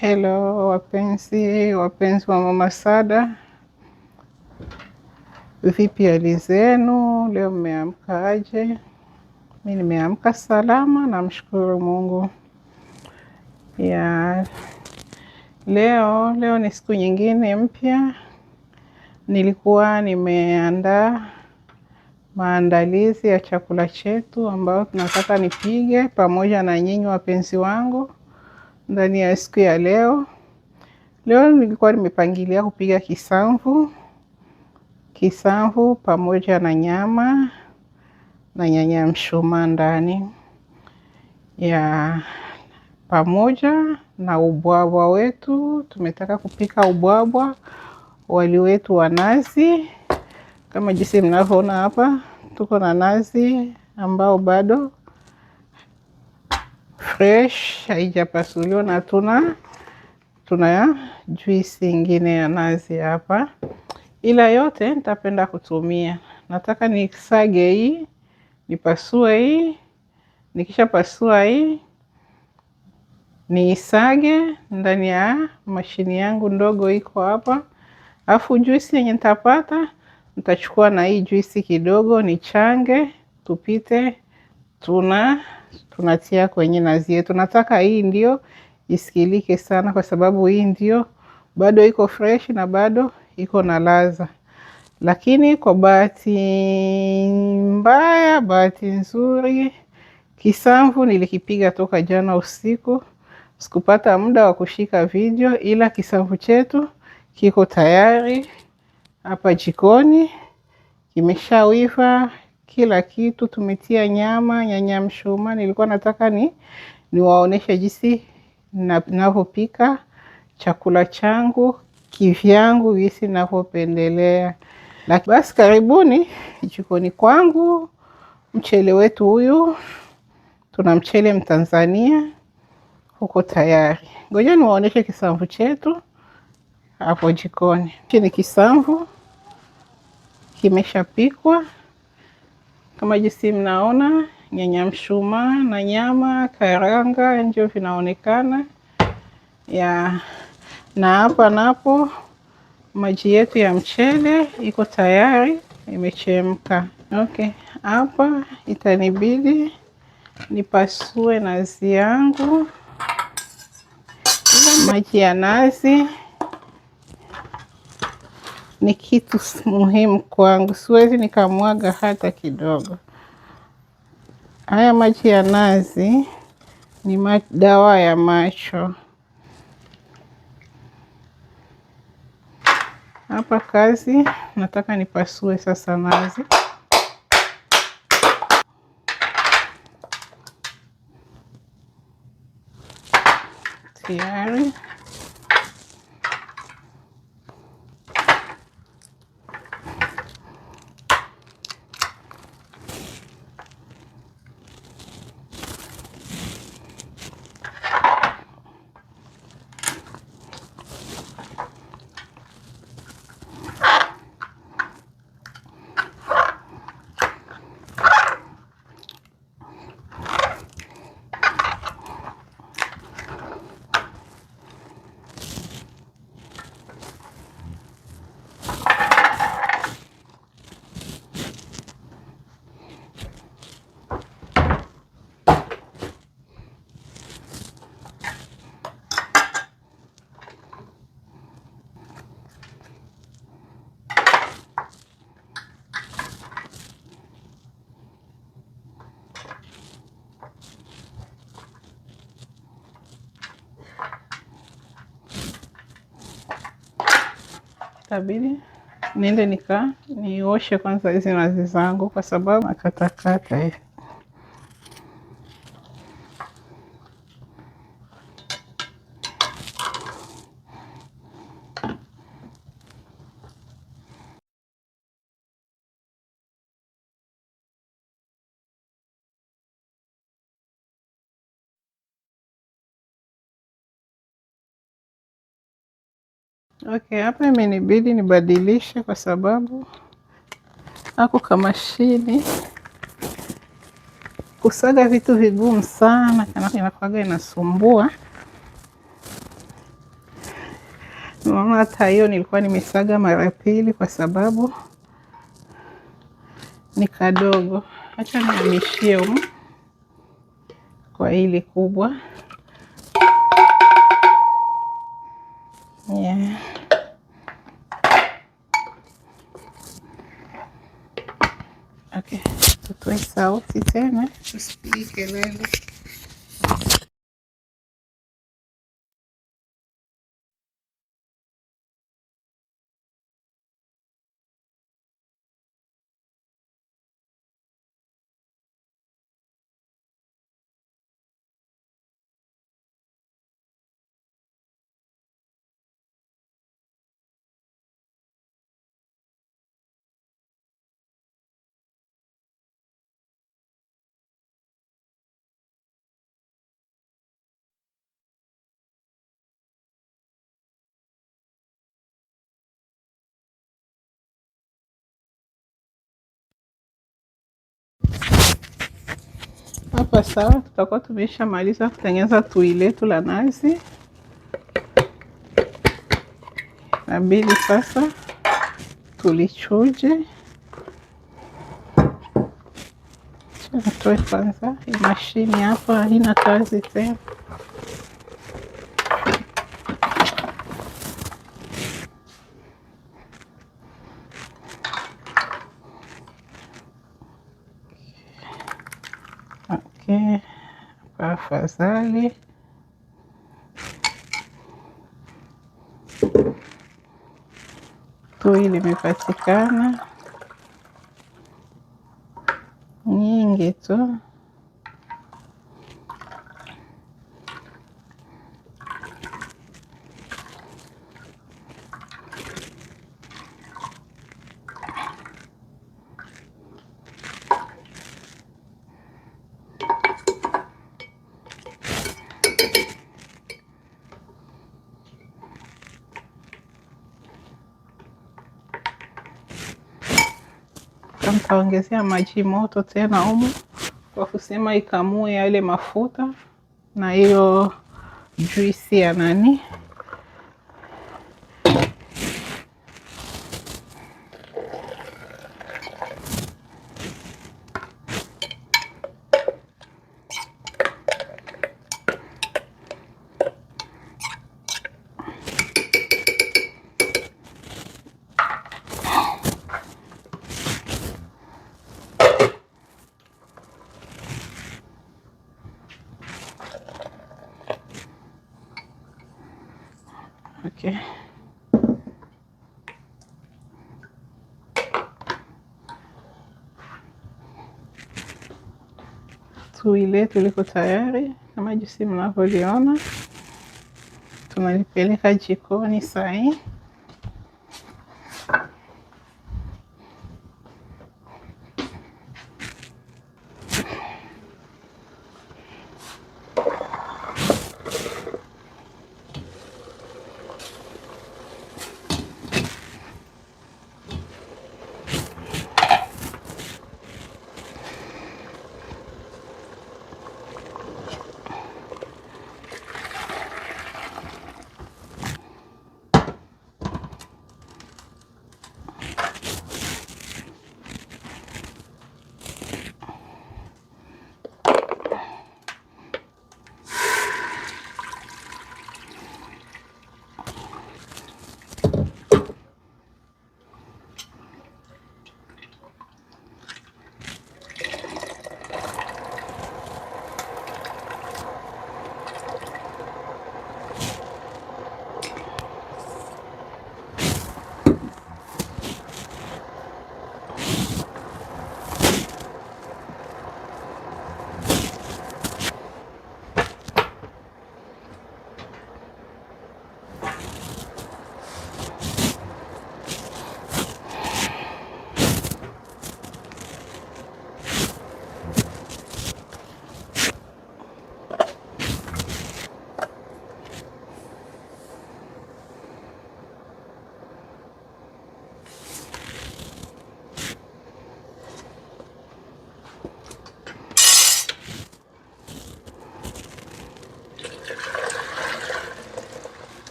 Hello wapenzi wa Mama Sada, vipi hali zenu? Leo mmeamka aje? Mimi nimeamka salama, namshukuru Mungu. Leo ni siku nyingine mpya. Nilikuwa nimeandaa maandalizi ya chakula chetu ambao tunataka nipige pamoja na nyinyi wapenzi wangu ndani ya siku ya leo. Leo nilikuwa nimepangilia kupiga kisamvu pamoja na nyama na nyanya mshuma ndani ya pamoja na ubwabwa wetu. Tumetaka kupika ubwabwa, wali wetu wa nazi. Kama jinsi mnavyoona hapa, tuko na nazi ambao bado fresh, haijapasuliwa, na tuna juisi ingine ya nazi hapa. Ila yote nitapenda kutumia. Nataka nisage hii, nipasue hii. Nikisha pasua hii, niisage ndani ya mashini yangu ndogo iko hapa. Alafu juisi yenye nitapata, nitachukua na hii juisi kidogo nichange, tupite tunatia kwenye nazi yetu. Nataka hii ndio isikilike sana kwa sababu hii ndio bado iko fresh na bado iko na ladha. Lakini kwa bahati mbaya, bahati nzuri, kisamvu nilikipiga toka jana usiku. Sikupata muda wa kushika video, ila kisamvu chetu kiko tayari hapa jikoni. Kimeshawiva kila kitu, tumetia nyama, nyanya mshuma. Nilikuwa nataka niwaoneshe jinsi ninavyopika chakula changu kivyangu, jinsi ninavyopendelea. Basi karibuni jikoni kwangu. Mchele wetu huyu, tuna mchele Mtanzania, uko tayari. Ngoja niwaoneshe kisamvu chetu hapo jikoni. Ni kisamvu kimeshapikwa kama jinsi mnaona, nyanya mshuma na nyama karanga ndio vinaonekana na hapa napo maji yetu ya mchele iko tayari, imechemka. Okay, hapa itanibidi nipasue nazi yangu. Maji ya nazi ni kitu muhimu kwangu, siwezi nikamwaga hata kidogo. Haya maji ya nazi ni dawa ya macho. Hapa kazi, nataka nipasue sasa nazi. Tayari. Tabidi niende nioshe kwanza hizi nazi zangu kwa sababu nakatakata hivi. Okay, hapa imenibidi nibadilishe kwa sababu ako kama mashini kusaga vitu vigumu sana, inakuwaga inasumbua. Unaona hata hiyo nilikuwa nimesaga mara pili kwa sababu ni kadogo. Acha nihamishie humu kwa hili kubwa. Yeah. Okay, tutoe sauti tena, tusipige kelele. Hapa sawa, tutakuwa tumeshamaliza kutengeneza tui letu la nazi. Inabidi sasa tulichuje. Nitoe kwanza, hii mashini hapa haina kazi tena. Okay, afadhali tui limepatikana nyingi tu. Nitaongezea maji moto tena humu kwa kusema ikamue yale mafuta na hiyo juisi ya nani. Okay. Tui letu liko tayari kama jinsi mnavyoliona. Tunalipeleka jikoni saa hii.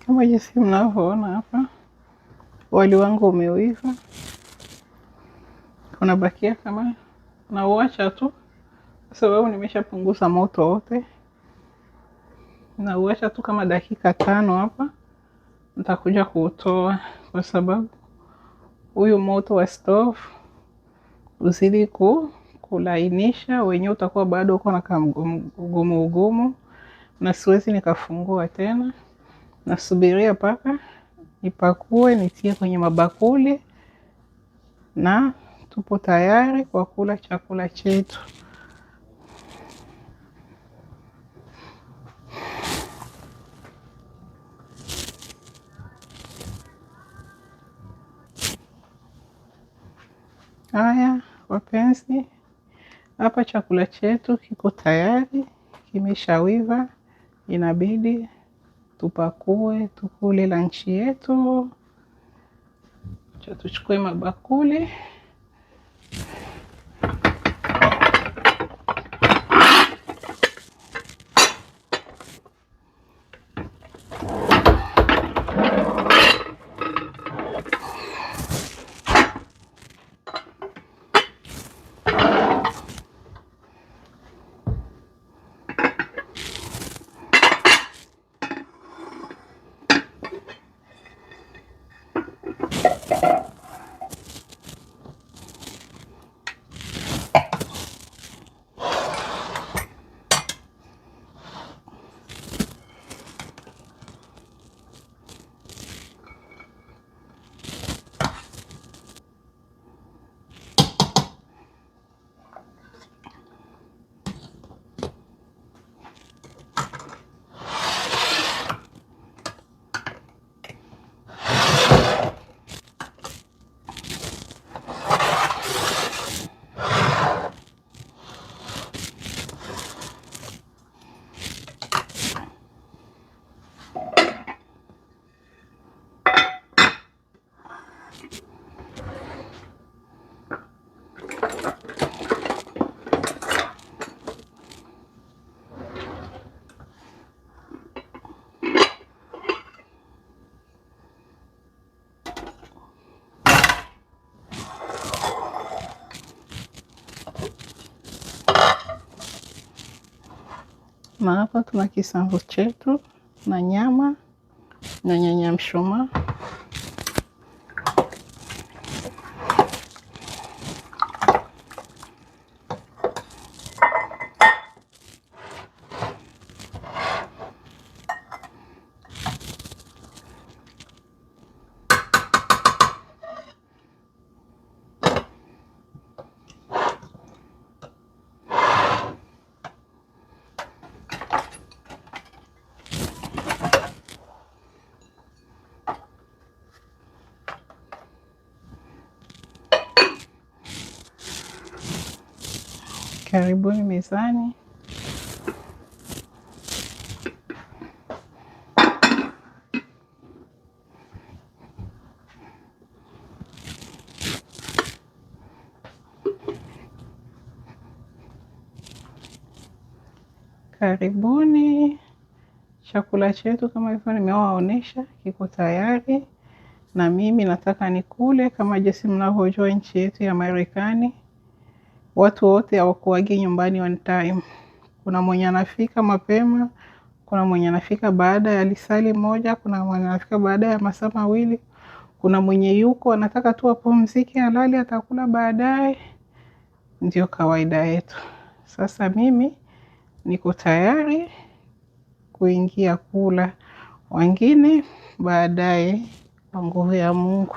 Kama jinsi mnavyoona hapa, wali wangu umeiva, unabakia kama na uacha tu, kwa sababu nimeshapunguza moto wote. Na uacha tu kama dakika 5 hapa, nitakuja kuutoa, kwa sababu huyu moto wa stove uzidi kulainisha, wenyewe utakuwa bado uko na ugumu, na siwezi nikafungua tena. Nasubiria paka nipakue, nitie kwenye mabakuli, na tupo tayari kwa kula chakula chetu. Haya wapenzi, hapa chakula chetu kiko tayari, kimeshawiva. Inabidi tupakue tukule lunch yetu. Tuchukue mabakuli. Na hapa tuna kisamvu chetu na nyama na nyanya mshuma. Karibuni mezani. Karibuni. Chakula chetu kama hivyo nimewaonesha kiko tayari, na mimi nataka nikule. Kama jinsi mnavyojua nchi yetu ya Marekani, watu wote hawakuagi nyumbani on time. Kuna mwenye anafika mapema, kuna mwenye anafika baada ya lisali moja, kuna mwenye anafika baada ya masaa mawili, kuna mwenye yuko anataka tu apumzike alale atakula baadaye. Ndio kawaida yetu. Sasa mimi niko tayari kuingia kula, wengine baadaye kwa nguvu ya Mungu.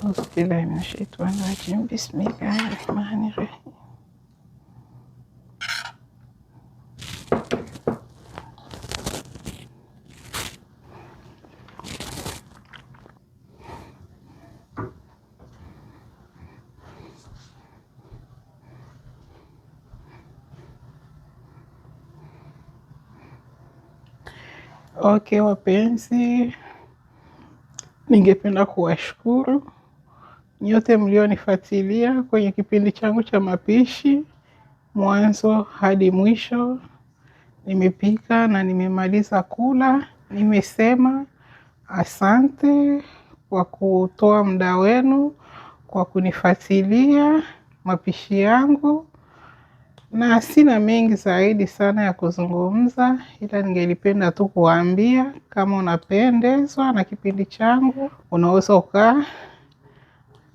Auzubillahi minashaitanir rajim. Bismillahirrahmanirrahim. Okay, wapenzi, ningependa kuwashukuru nyote mlionifuatilia kwenye kipindi changu cha mapishi mwanzo hadi mwisho. Nimepika na nimemaliza kula. Nimesema asante kwa kutoa muda wenu kwa kunifuatilia mapishi yangu, na sina mengi zaidi sana ya kuzungumza, ila ningelipenda tu kuambia kama unapendezwa na kipindi changu unaweza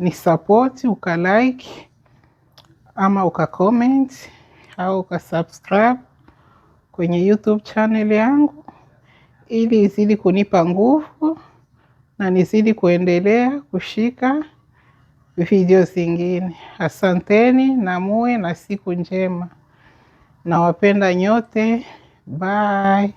ni support, like ama comment au subscribe kwenye YouTube channel yangu, ili izidi kunipa nguvu na nizidi kuendelea kushika video zingine. Asanteni na muwe na siku njema. Nawapenda nyote. Bye.